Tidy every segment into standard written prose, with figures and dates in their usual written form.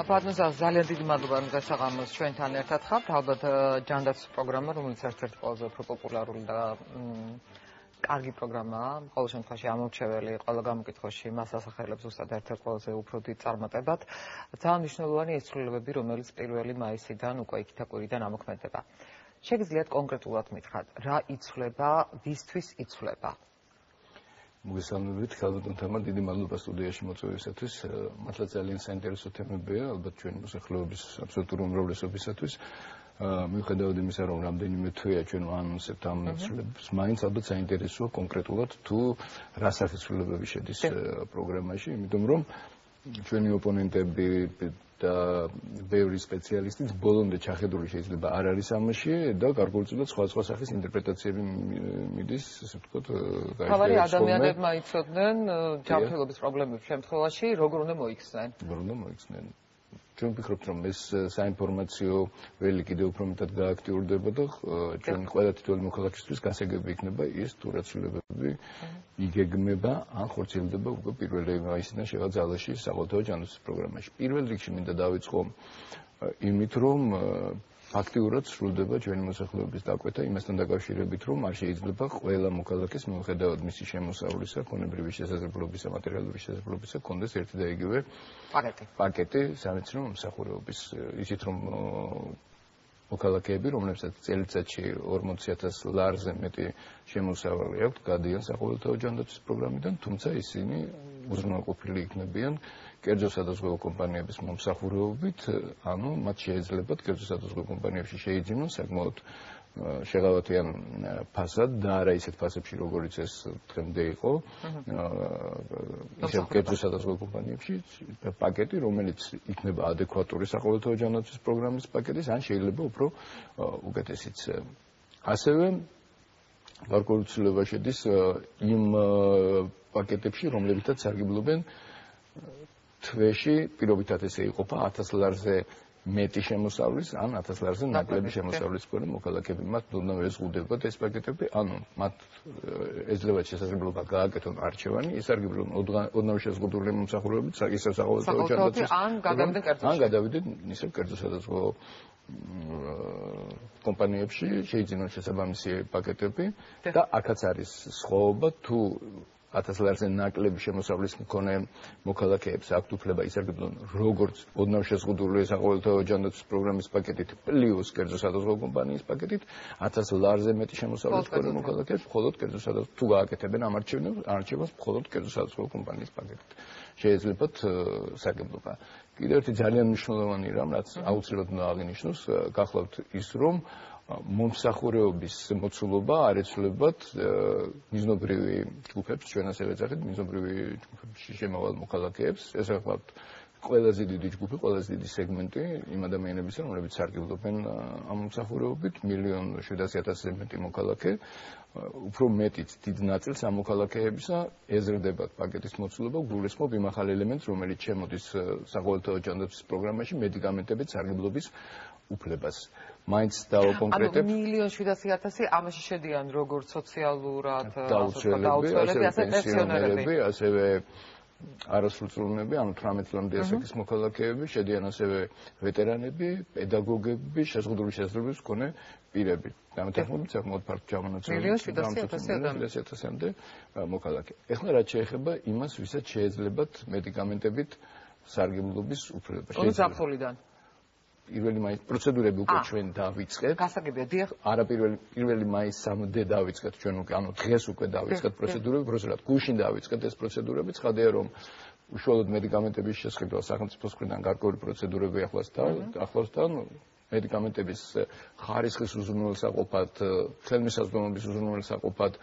Პატნოზა ძალიან დიდი მადლობა რომ გასაღამოს ჩვენთან ერთად ხართ. ალბათ ჯანდაცვის პროგრამა, რომელიც ერთ-ერთი ყველაზე უფრო პოპულარული და კარგი პროგრამაა. ყოველ შემთხვევაში ამორჩეველი ყველა გამოკითხვაში მას ასახელებს ზუსტად ერთ-ერთ ყველაზე უფრო დიდ წარმატებად. ძალიან მნიშვნელოვანია ის ცვლილებები, რომელიც 1 მაისიდან უკვე იქითა კვირიდან ამოქმედება. შეგიძლიათ კონკრეტულად მითხრათ, რა იცვლება, ვისთვის იცვლება? მოგესალმებით, ხალხთან თამარ, დიდი მადლობა სტუდიაში მოწვევისათვის. მართლა ძალიან საინტერესო თემებია, ალბათ ჩვენი მოსახლეობის აბსოლუტური უმრავლესობისათვის. მიუხედავად იმისა, რომ რამდენიმე თვეა ჩვენ ვანონსებთ ამ ცვლილებებს, მაინც ალბათ საინტერესოა კონკრეტულად თუ რა სახის ცვლილებები შედის პროგრამაში, იმიტომ რომ ჩვენი ოპონენტები და ბევრი სპეციალისტიც ბოლომდე ჩახედული შეიძლება არ არის ამაში და გარკვეულწილად სხვა სახის ინტერპრეტაციები მიდის, ასე ვთქვათ, თავარი ადამიანებმა იცოდნენ ჯანმრთელობის პრობლემების შემთხვევაში, როგორ უნდა მოიქცნენ. ჩვენ ვფიქრობთ, რომ ეს საინფორმაციო ველი კიდევ უფრო მეტად გააქტიურდება და ჩვენ ყველა თითოეული მოქალაქისთვის გასაგები იქნება ის თუ რა ცვლილებები იგეგმება ან ხორციელდება უკვე 1 მაისიდან შევა ძალაში საყოველთაო ჯანდაცვის პროგრამაში. პირველ რიგში მინდა დავიწყო იმით, რომ ფაქტიურად სრულდება ჩვენი მოსახლეობის დაკვეთა იმასთან დაკავშირებით, რომ არ შეიძლება ყველა მოქალაქეს მიუხედავად მისი შემოსავლისა, ქონებრივი შესაძლებლობისა, მატერიალური შესაძლებლობისა, კონდეს ერთი და იგივე პაკეტი სამედიცინო მომსახურების. ისიც რომ მოქალაქეები, რომლებსაც წელიწადში 40,000 ლარზე მეტი შემოსავალი აქვთ, გადიან საყოველთაო ჯანდაცვის პროგრამიდან, თუმცა ისინი უზრუნველყოფილი იქნებიან კერძო სადაზღვევო კომპანიების მომსახურებით, ანუ მათ შეეძლებათ კერძო სადაზღვევო კომპანიებში შეიძინონ საკმაოდ შეღავათიან ფასად და არა ისეთ ფასებში, როგორიც ეს დღემდე იყო. ისევ კერძო სადაზღვევო კომპანიებში პაკეტი, რომელიც იქნება ადეკვატური საყოველთაო ჯანდაცვის პროგრამის პაკეტის, ან შეიძლება უფრო უკეთესიც. ასევე გარკვეულწილება შედის იმ პაკეტებში, რომლებითაც სარგებლობენ თვეში პირობითად ესე იყოფა 1000 ლარზე მეტი შემოსავლის ან 1000 ლარზე ნაკლები შემოსავლის მქონე მოქალაქეები. მათ უნდა ეზღუდებათ ეს პაკეტები, ანუ მათ ეძლებათ შესაძლებლობა გააკეთონ არჩევანი, ისარგებლონ ოდნავ შეზღუდული მომსახურებით, ისევ საყოველთაო ჯანდაცვის ან გადავიდნენ ისევ კერძო სადაზღვევო კომპანიებში, შეიძინონ შესაბამისი პაკეტები და აქაც არის სხვაობა თუ 1000 ლარზე ნაკლები შემოსავლის მქონე მოქალაქეებს აქვთ უფლება ისარგებლონ როგორც ოდნავ შეზღუდული საყოველთაო ჯანდაცვის პროგრამის პაკეტით პლუს კერძო სადაზღვევო კომპანიის პაკეტით 1000 ლარზე მეტი შემოსავლის მქონე მოქალაქეებს მხოლოდ კერძო სადაზღვევო თუ გააკეთებენ ამ არჩევანს მხოლოდ კერძო სადაზღვევო კომპანიის პაკეტით შეეძლებათ სარგებლობა. კიდევ ერთი ძალიან მნიშვნელოვანი რამ, რაც აუცილებლად უნდა აღინიშნოს, გახლავთ ის, რომ მომსახურების მოცულობა არ ეცვლებათ მიზნობრივი ჯგუფებს, ჩვენ ასე ვეძახით, მიზნობრივი ჯგუფებში შემავალ მოქალაქეებს, ეს გახლავთ ყველაზე დიდი ჯგუფი, ყველაზე დიდი სეგმენტი იმ ადამიანებისა, რომლებიც სარგებლობენ ამ მომსახურებით, 1,700,000-ზე მეტი მოქალაქე, უფრო მეტიც დიდ ნაწილს ამ მოქალაქეებისა ეზრდებათ პაკეტის მოცულობა, გულისხმობ იმ ახალ ელემენტს, რომელიც შემოდის საყოველთაო ჯანდაცვის პროგრამაში მედიკამენტებით სარგებლობის უფლებას. მაინც დავაკონკრეტებ 1,700,000 ამაში შედიან როგორც სოციალურად დაუცველები, ასევე პენსიონერები, ასევე არასრულწლოვნები, ანუ 18 წლამდე ასაკის მოქალაქეები, შედიან ასევე ვეტერანები, პედაგოგები, შეზღუდული შესაძლებლობის მქონე პირები. დამეთანხმებით საკმაოდ ფართო ჩამონაცვლელი 1,700,000-მდე მოქალაქე. ეხლა რაც შეეხება იმას, ვისაც შეეძლებათ მედიკამენტებით სარგებლობის უფლება. ზაფხულიდან 1 მაის პროცედურები უკვე ჩვენ დავიწყეთ. გასაგებია, დიახ. არა 1 მაისამდე დავიწყეთ ჩვენ უკვე, ანუ დღეს უკვე დავიწყეთ პროცედურები, პროცედურად გუშინ დავიწყეთ ეს პროცედურები, ცხადია რომ უშუალოდ მედიკამენტების შესყიდვა სახელმწიფოს მხრიდან გარკვეული პროცედურები ახლავსთან მედიკამენტების ხარისხის უზრუნველსაყოფად, ხელმისაწვდომობის უზრუნველსაყოფად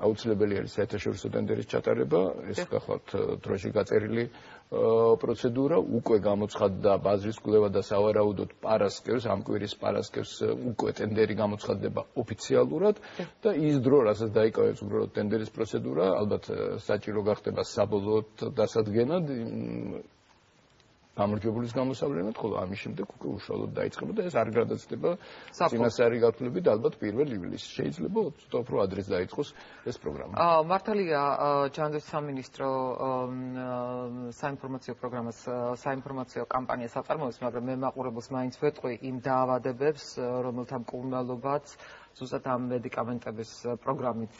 აუცილებელი არის საერთაშორისო ტენდერის ჩატარება, ეს გახლავთ დროში გაწერილი პროცედურა, უკვე გამოცხადდა ბაზრის კვლევა და სავარაუდოდ პარასკევს, ამ კვირის პარასკევს უკვე ტენდერი გამოცხადდება ოფიციალურად და ის დრო, რასაც დაიკავებს უბრალოდ ტენდერის პროცედურა, ალბათ საჭირო გახდება საბოლოოდ დასადგენად გამარჯვებულის გამოსავლენად, ხოლო ამის შემდეგ უკვე უშუალოდ დაიწყება და ეს არ გადაცდება წინასწარი გათვლებით ალბათ 1 ივლისს. შეიძლება ვთქვათ, რომ ადრეს დაიწყოს ეს პროგრამა. მართალია ჯანდაცვის სამინისტრო საინფორმაციო პროგრამას, საინფორმაციო კამპანიას აწარმოებს, მაგრამ მე მაყურებელს მაინც ვეტყვი იმ დაავადებებს, რომელთა მკურნალობაც ზუსტად ამ მედიკამენტების პროგრამით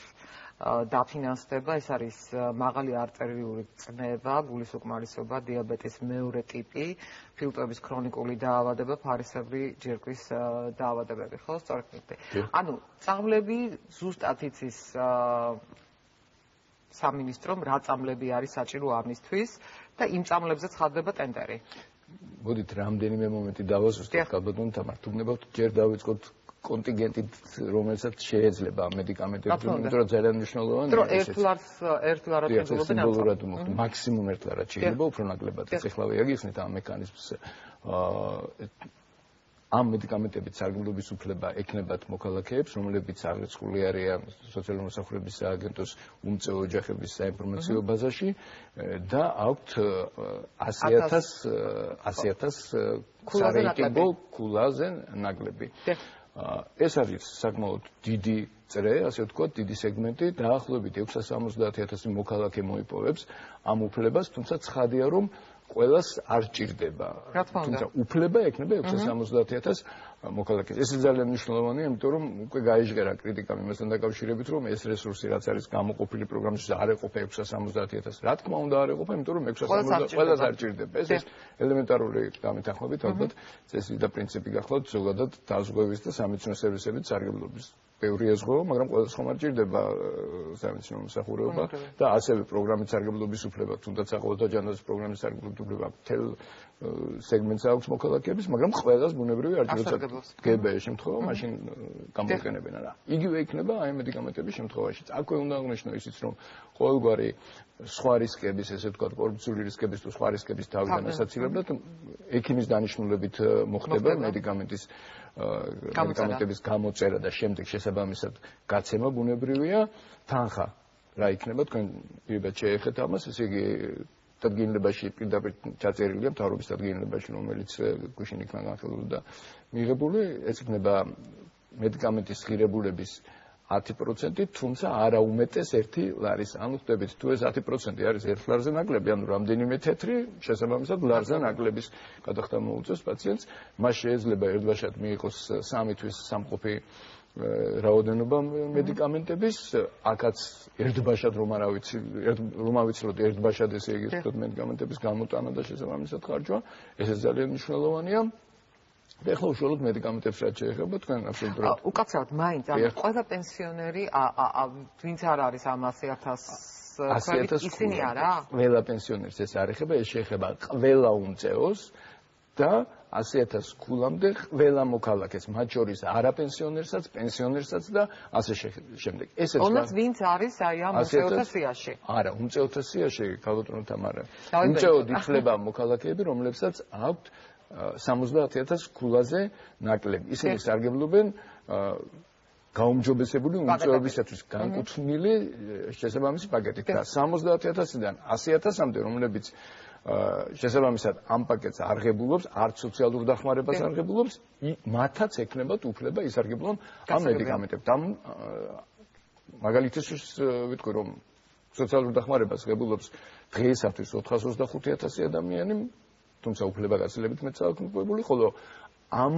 დაფინანსდება. ეს არის მაღალი არტერიული წნევა, გულის უკმარისობა, დიაბეტის მეორე ტიპი, ფილტვების ქრონიკული დაავადება, ფარისებრი ჯირკვის დაავადებები, ხო, სწორედ. ანუ წამლები ზუსტად იცის სამინისტრომ რა წამლები არის საჭირო ამისთვის და იმ წამლებზე ცხადდება ტენდერი. მოდით რამდენიმე მომენტი დავასუსტოთ, გაბატონო თამარ, თუ გნებავთ ჯერ დავიწყოთ კონტინგენტით, რომელსაც შეიძლება მედიკამენტები, იმიტომ რომ ძალიან მნიშვნელოვანია. რომ ერთ ლარად სიმბოლურად მაქსიმუმ ერთ ლარად შეიძლება, უფრო ნაკლებად. ეხლა ვიაგიხსნით ამ მექანიზმს. ამ მედიკამენტებით სარგებლობის უფლება ექნებათ მოქალაქეებს, რომლებიც აღრიცხული არიან სოციალური მოსახურების სააგენტოს უმწეო ოჯახების საინფორმაციო ბაზაში და აქვთ 100,000 სარეიტინგო ქულაზე ნაკლები. ეს არის საკმაოდ დიდი წრე, ასე ვთქვათ, დიდი სეგმენტი, დაახლოებით 670,000 მოქალაქე მოიპოვებს ამ უფლებას, თუმცა ცხადია, რომ ყველას არ ჭირდება. თუმცა უფლება ექნება 670,000 მოქალაქეს. ეს ძალიან მნიშვნელოვანია, იმიტომ რომ უკვე გაიჟღერა კრიტიკა იმასთან დაკავშირებით, რომ ეს რესურსი რაც არის გამოყოფილი პროგრამაში არ ეყოფა 670,000. რა თქმა უნდა არ ეყოფა, იმიტომ რომ 670,000 ყველას არ ჭირდება. ეს ელემენტარული გამეთანხმებით ალბათ წესი და პრინციპი გახლავთ ზოგადად დაზღვევის და სამედიცინო სერვისების სარგებლობის. ბევრი ეზღვა, მაგრამ ყველას ხომ არ ჭირდება სამედიცინო მსახურება და ასევე პროგრამის სარგებლობის უფლება, თუნდაც საყოველთაო ჯანდაცვის პროგრამის სარგებლობის უფლება მთელ სეგმენტს აქვს მოქალაქეების, მაგრამ ყველას ბუნებრივი არ ჭირდება. გება ეს შემთხვევა, მაშინ გამოიყენებენ რა. იგივე იქნება აი მედიკამენტების შემთხვევაშიც. აქვე უნდა აღნიშნო ისიც, რომ ყოველგვარი სხვა რისკების, ესე ვთქვათ, კორუფციული რისკების თუ სხვა რისკების თავიდან ასაცილებლად ექიმის დანიშნულებით მოხდება მედიკამენტების გამოწერა და შემდეგ შესაბამისად გაცემა ბუნებრივია, თანხა რა იქნება, თქვენ პირდაპირ შეეხეთ ამას, ესე იგი დადგენილებაში პირდაპირ ჩაწერილია მთავრობის დადგენილებაში, რომელიც გუშინ იქნა განხილული და მიღებული, ეს იქნება მედიკამენტის ღირებულების 10%, თუმცა არა უმეტეს 1 ლარის. ანუ ხდებით, თუ ეს 10% არის 1 ლარზე ნაკლები, ანუ რამდენიმე თეთრი, შესაბამისად ლარზე ნაკლების გადახდა მოუწევს პაციენტს, მას შეიძლება ერთბაშად მიიღოს 3 თვის სამყოფი რაოდენობა მედიკამენტების, აქაც ერთბაშად რომ ავიცილოთ ერთბაშად ესე იგი ვთქვათ მედიკამენტების გამოტანა და შესაბამისად ხარჯვა, ესეც ძალიან მნიშვნელოვანია. და ახლა უშუალოდ მედიკამენტებს რაც შეეხება, თქვენ აბსოლუტურად უკაცრავად მაინც ანუ ყველა პენსიონერი ვინც არ არის ამ 100,000 ისინი არა? ყველა პენსიონერს ეს არ ეხება, ეს შეეხება ყველა უმწეოს და 100,000 ქულამდე ყველა მოქალაქეს, მათ შორის არაპენსიონერსაც, პენსიონერსაც და ასე შემდეგ. ესეც თუნდაც ვინც არის აი ამ უმწეოთა სიაში? არა, უმწეოთა სიაში, გაბატონო თამარა. უმწეოდ ითვლება მოქალაქეები, რომლებსაც აქვთ 70,000 ქულაზე ნაკლები. ისინი სარგებლობენ გაუმჯობესებული უმწეობისათვის განკუთვნილი შესაბამისი პაკეტით და 70,000-დან 100,000-მდე, რომლებიც შესაბამისად ამ პაკეტს არღებულობს, არც სოციალურ დახმარებას არღებულობს, მათაც ექნებათ უფლება ისარგებლონ ამ მედიკამენტებით. მაგალითისთვის ვიტყვი, რომ სოციალურ დახმარებას ღებულობს დღეისათვის 425,000 ადამიანი, თუმცა უფლება გაცილებით მეტ საქმეობებული, ხოლო ამ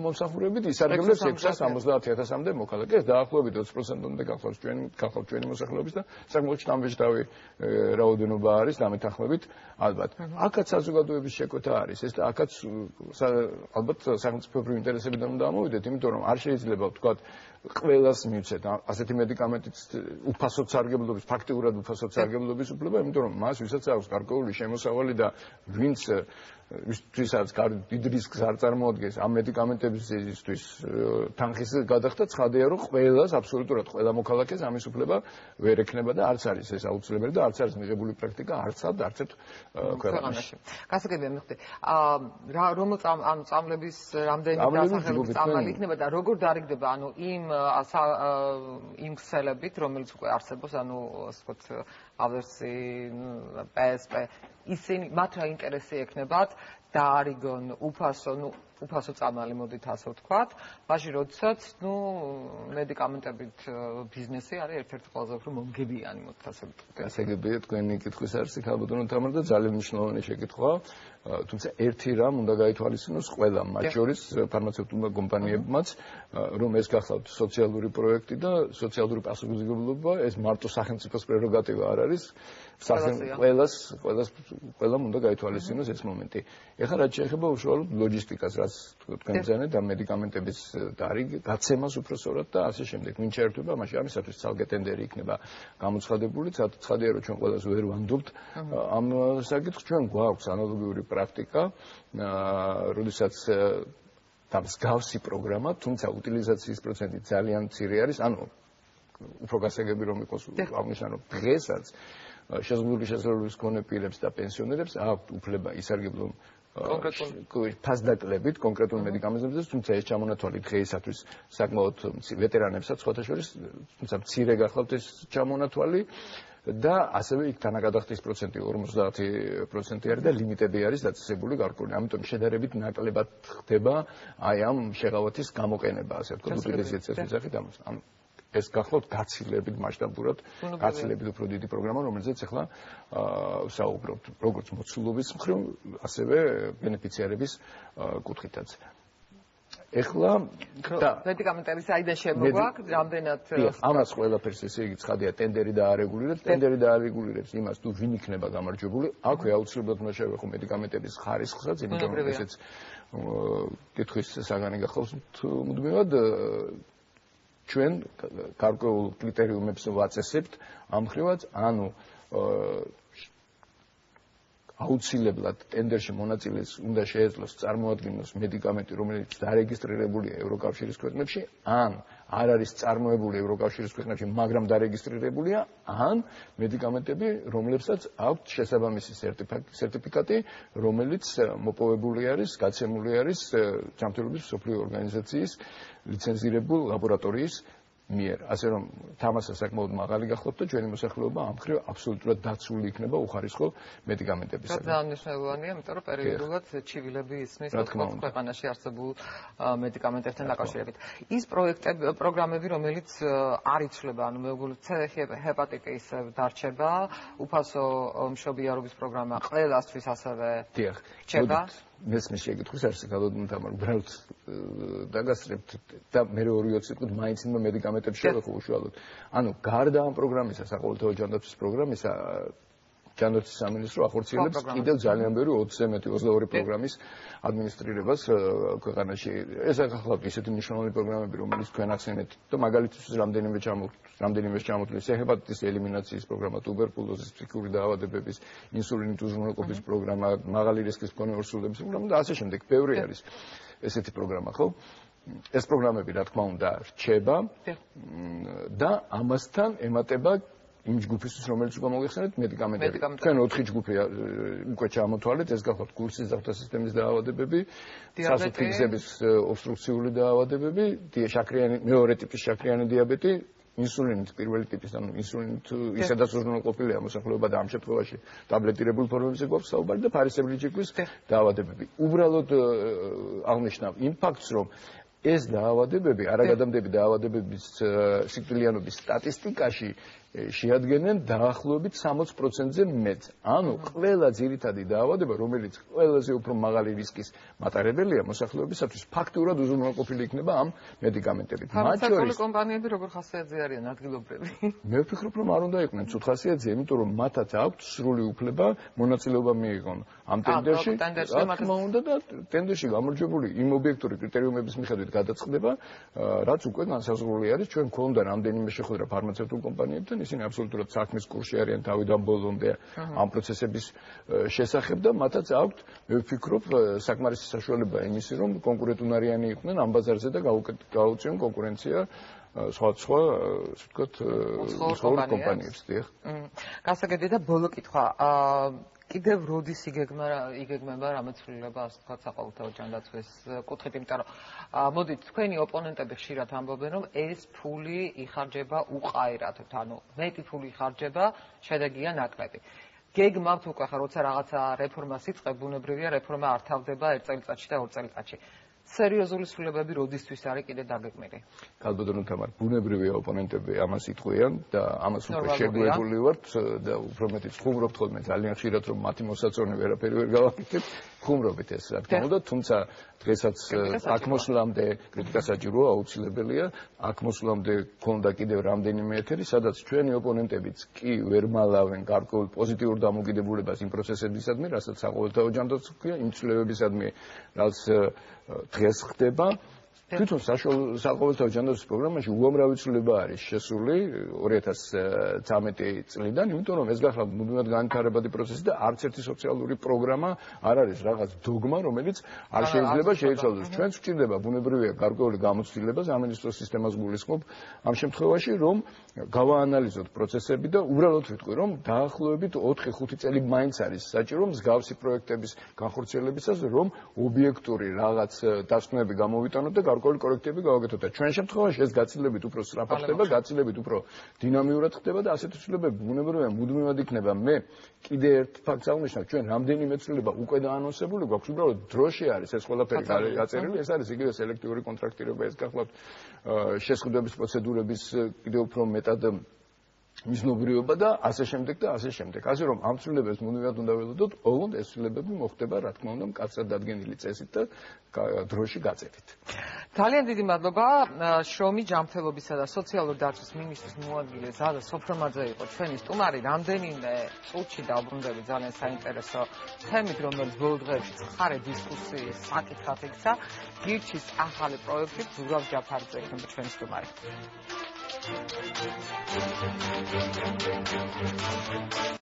მომსახურებით ისარგებლებს 670,000-მდე მოქალაქეს, დაახლოებით 20%-მდე გახლავს ჩვენი მოსახლეობის და საკმაოდ შთამბეჭდავი რაოდენობა არის დამეთანხმებით ალბათ. აქაც საზოგადოების შეკვეთა არის, ეს და აქაც ალბათ სახელმწიფოებრივი ინტერესებიდან უნდა ამოვიდეთ, იმიტომ რომ არ შეიძლება ვთქვათ ყველას მივცეთ ასეთი მედიკამენტით უფასოდ სარგებლობის, ფაქტიურად უფასოდ სარგებლობის უფლება, იმიტომ რომ მას ვისაც აქვს გარკვეული შემოსავალი და ვინც ვისაც დიდ რისკს არ წარმოადგენს ამ მედიკამენტებისთვის თანხის გადახდა, ცხადია რომ ყველას აბსოლუტურად ყველა მოქალაქეს ამის უფლება ვერ ექნება და არც არის ეს აუცილებელი და არც არის მიღებული პრაქტიკა არც ერთ ქვეყანაში. გასაგებია მიხდი. რომელ წამლების რამდენი დასახელების წამალი იქნება და როგორ დარიგდება ანუ იმ ქსელებით, რომელიც უკვე არსებობს, ანუ ასე ვთქვათ, ავერსი, PSP ისინი მათ რა ინტერესი ექნებათ დაარიგონ უფასო წამალი მოდით ასე ვთქვათ, მაშინ როდესაც მედიკამენტებით ბიზნესი არის ერთ-ერთი ყველაზე უფრო მომგებიანი მოდით ასე ვთქვათ. გასაგებია თქვენი კითხვის არსი ქალბატონო თამარ და ძალიან მნიშვნელოვანი შეკითხვა. თუმცა ერთი რამ უნდა გაითვალისწინოს ყველა, მათ შორის ფარმაცევტულმა კომპანიებმაც, რომ ეს გახლავთ სოციალური პროექტი და სოციალური პასუხისმგებლობა, ეს მარტო სახელმწიფოს პრეროგატივა არ არის. ყველამ უნდა გაითვალისწინოს ეს მომენტი. ეხლა რაც შეეხება უშუალოდ ლოჯისტიკას, რაც თქვენ ბრძანეთ და მედიკამენტების გაცემას უпроსორად და ასე შემდეგ. ვინ შეერთება, მაშინ ამისათვის ცალკე ტენდერი იქნება გამოცხადებული, ცხადია რომ ჩვენ ყველას ვერ ვანდობთ ამ საკითხს, ჩვენ გვაქვს ანალოგიური პრაქტიკა, როდესაც და მსგავსი პროგრამა, თუმცა უტილიზაციის პროცენტი ძალიან მცირე არის, ანუ უფრო გასაგები რომ იყოს აღნიშნავ რომ დღესაც შეზღუდული შესაძლებლობის მქონე პირებს და პენსიონერებს აქვთ უფლება ისარგებლონ ფასდაკლებით კონკრეტულ მედიკამენტებზე, თუმცა ეს ჩამონათვალი დღეისათვის საკმაოდ ვეტერანებსაც სხვათა შორის, თუმცა მცირე გახლავთ ეს ჩამონათვალი და ასევე იქ თანაგადახდის პროცენტი 50% არის და ლიმიტები არის დაწესებული გარკვეული. ამიტომ შედარებით ნაკლებად ხდება აი ამ შეღავათის გამოყენება, ასე ვთქვათ, უტილიზაციის შესახებ ამას. ეს გახლავთ გაცილებით მასშტაბურად, გაცილებით უფრო დიდი პროგრამა, რომელზეც ახლა ვსაუბრობთ, როგორც მოცულობის მხრივ, ასევე ბენეფიციარების კუთხითაც. ეხლა მედიკამენტების აიდან შემოგვაქვს, რამდენად ამას ყველაფერს ესე იგი ცხადია ტენდერი დაარეგულირებს, ტენდერი დაარეგულირებს იმას, თუ ვინ იქნება გამარჯვებული, აქვე აუცილებლად უნდა შევეხო მედიკამენტების ხარისხსაც, იმიტომ რომ ესეც კითხვის საგანი გახავს მუდმივად ჩვენ გარკვეულ კრიტერიუმებს ვაწესებთ ამ ხრივაც, ანუ აუცილებლად ტენდერში მონაწილეს უნდა შეეძლოს წარმოადგინოს მედიკამენტი, რომელიც დარეგისტრირებულია ევროკავშირის ქვეყნებში, ან არ არის წარმოებული ევროკავშირის ქვეყნებში, მაგრამ დარეგისტრირებულია, ან მედიკამენტები, რომლებსაც აქვთ შესაბამისი სერტიფიკატი, რომელიც მოპოვებული არის, გაცემული არის ჯანმრთელობის მსოფლიო ორგანიზაციის ლიცენზირებულ ლაბორატორიის მიერ. ასე რომ თამასა საკმაოდ მაღალი გახლავთ და ჩვენი მოსახლეობა ამ მხრივ აბსოლუტურად დაცული იქნება უხარისხო მედიკამენტებისგან. ძალიან მნიშვნელოვანია, იმიტომ რომ პერიოდულად ჩივილები ისმის ქვეყანაში არსებულ მედიკამენტებთან დაკავშირებით. ის პროგრამები, რომელიც არ იცვლება, ანუ მეუღლეთა ჰეპატიტის დარჩება, უფასო მშობიარობის პროგრამა ყველასთვის ასევე რჩება. მესმის შეკითხვის არსი გალოდნით ამარ უბრალოდ დაგასწრებთ და მე 2 წუთით მაინც იმ მედიკამენტებს შევეხო უშუალოდ. ანუ გარდა ამ პროგრამისა, საყოველთაო ჯანდაცვის პროგრამისა, ჯანდაცვის სამინისტრო ახორციელებს კიდევ ძალიან ბევრი 20-ზე მეტი 22 პროგრამის ადმინისტრირებას ქვეყანაში. ეს ახლა ისეთი მნიშვნელოვანი პროგრამები, რომელიც თქვენ ახსენეთ და მაგალითისთვის რამდენიმე ჩამოთვლის ჰეპატიტის ელიმინაციის პროგრამა, ტუბერკულოზის, ფსიქიკური დაავადებების, ინსულინით უზრუნველყოფის პროგრამა, მაღალი რისკის მქონე ორსულების პროგრამა და ასე შემდეგ. ბევრი არის ესეთი პროგრამა, ხო? ეს პროგრამები, რა თქმა უნდა, რჩება და ამასთან ემატება იმ ჯგუფისთვის, რომელიც უკვე მოგეხსენეთ, მედიკამენტები. თქვენ 4 ჯგუფი უკვე ჩამოთვალეთ, ეს გახლავთ გულსის ზართა სისტემის დაავადებები, სასუქი გზების ობსტრუქციული დაავადებები, მეორე ტიპის შაქრიანი დიაბეტი, ინსულინით პირველი ტიპის, ანუ ინსულინით ისედაც უზრუნველყოფილია მოსახლეობა და ამ შემთხვევაში ტაბლეტირებულ ფორმებზე გვაქვს საუბარი და ფარისებრი ჯიქვის დაავადებები. უბრალოდ აღნიშნავ იმ ფაქტს, რომ ეს დაავადებები, არაგადამდები დაავადებების სიკვდილიანობის სტატისტიკაში შეადგენენ დაახლოებით 60%-ზე მეტს. ანუ ყველა ძირითადი დაავადება, რომელიც ყველაზე უფრო მაღალი რისკის მატარებელია მოსახლეობისათვის, ფაქტურად უზრუნველყოფილი იქნება ამ მედიკამენტებით. მათ შორის კომპანიები როგორ ხასიათზე არიან ადგილობრივი? მე ვფიქრობ, რომ არ უნდა იყვნენ ცუდ ხასიათზე, იმიტომ რომ მათაც აქვთ სრული უფლება მონაწილეობა მიიღონ ამ ტენდერში. რა თქმა უნდა და ტენდერში გამარჯვებული იმ ობიექტური კრიტერიუმების მიხედვით გადაწყდება, რაც უკვე განსაზღვრული არის. ჩვენ გვქონდა რამდენიმე შეხვედრა ფარმაცევტულ კომპანიებთან, ისინი აბსოლუტურად საქმის კურსში არიან თავიდან ბოლომდე ამ პროცესების შესახებ და მათაც აქვთ, მე ვფიქრობ, საკმარისი საშუალება იმისი, რომ კონკურენტუნარიანი იყვნენ ამ ბაზარზე და გაუწიონ კონკურენცია სხვა ვთქვათ, კომპანიებს. გასაგებია და ბოლო კითხვა. კიდევ როდის იგეგმება რამოცვლილება, ასე ვთქვათ, საყოველთაო ჯანდაცვის კუთხით, იმიტომ რომ მოდით, თქვენი ოპონენტები ხშირად ამბობენ, რომ ეს ფული იხარჯება უყაერად, ანუ მეტი ფული იხარჯება, შედეგია ნაკლები. გეგმავთ უკვე ხა როცა რაღაცა რეფორმას იწყებ, ბუნებრივია რეფორმა არ თავდება 1 წელიწადში და 2 წელიწადში. სერიოზული ცვლილებები როდისთვის არის კიდე დაგეგმილი? ქალბატონო თამარ, ბუნებრივია ოპონენტები ამას იტყვიან და ამას უკვე შეგვეძული ვართ და უფრო მეტიც ხუმრობთ ხოლმე ძალიან ხშირად რომ მათი მოსაწონი ვერაფერი ვერ გავაკეთებთ. ხუმრობით ეს რა თქმა უნდა, თუმცა დღესაც აქ მოსვლამდე კრიტიკა საჭიროა, აუცილებელია. აქ მოსვლამდე ქონდა კიდევ რამდენიმე ეთერი, სადაც ჩვენი ოპონენტებიც კი ვერ მალავენ გარკვეულ პოზიტიურ დამოკიდებულებას იმ პროცესებისადმი, რასაც საყოველთაო ჯანდაცვა ჰქვია, იმ ცვლილებებისადმი, რაც დღეს ხდება. თვითონ საყოველთაო ჯანდაცვის პროგრამაში უამრავი ცვლილება არის შესული 2013 წლიდან, იმიტომ რომ ეს გახლავთ მუდმივად განვითარებადი პროცესი და არც ერთი სოციალური პროგრამა არ არის რაღაც დოგმა, რომელიც არ შეიძლება შეიცვალოს. ჩვენც გვჭირდება ბუნებრივია გარკვეული გამოცდილება სამინისტრო სისტემას გულისხმობ ამ შემთხვევაში, რომ გავაანალიზოთ პროცესები და უბრალოდ ვიტყვი, რომ დაახლოებით 4-5 წელი მაინც არის საჭირო მსგავსი პროექტების განხორციელებისას, რომ ობიექტური რაღაც დასკვნები გამოვიტანოთ და გარკვეული კორექტივები გავაკეთოთ და ჩვენ შემთხვევაში ეს გაცილებით უფრო სწრაფად ხდება, გაცილებით უფრო დინამიურად ხდება და ასეთი ცვლილებები ბუნებრივია მუდმივად იქნება. მე კიდე ერთ ფაქტს აღნიშნავ, ჩვენ რამდენიმე ცვლილება უკვე დაანონსებული გვაქვს, უბრალოდ დროში არის ეს ყველაფერი გაწერილი, ეს არის იგივე სელექტიური კონტრაქტირება, ეს გახლავთ შესყიდვების პროცედურების კიდევ უფრო მეტად მიზნობრიობა და ასე შემდეგ და ასე შემდეგ. ასე რომ ამ ცვლილებებს მუდმივად უნდა ველოდოთ, ოღონდ ეს ცვლილებები მოხდება, რა თქმა უნდა, მკაცრად დადგენილი წესით და დროში გაწევით. ძალიან დიდი მადლობა შრომის ჯანმრთელობისა და სოციალური დაცვის მინისტრის მოადგილე ზადა სოფრომაძე იყო ჩვენი სტუმარი. რამდენიმე წუთში დავბრუნდები ძალიან საინტერესო თემით, რომელიც ბოლო დღეებში ცხარე დისკუსიის საკითხად იქცა. გირჩის ახალი პროექტი ზურაბ ჯაფარიძე იქნება ჩვენი სტუმარი.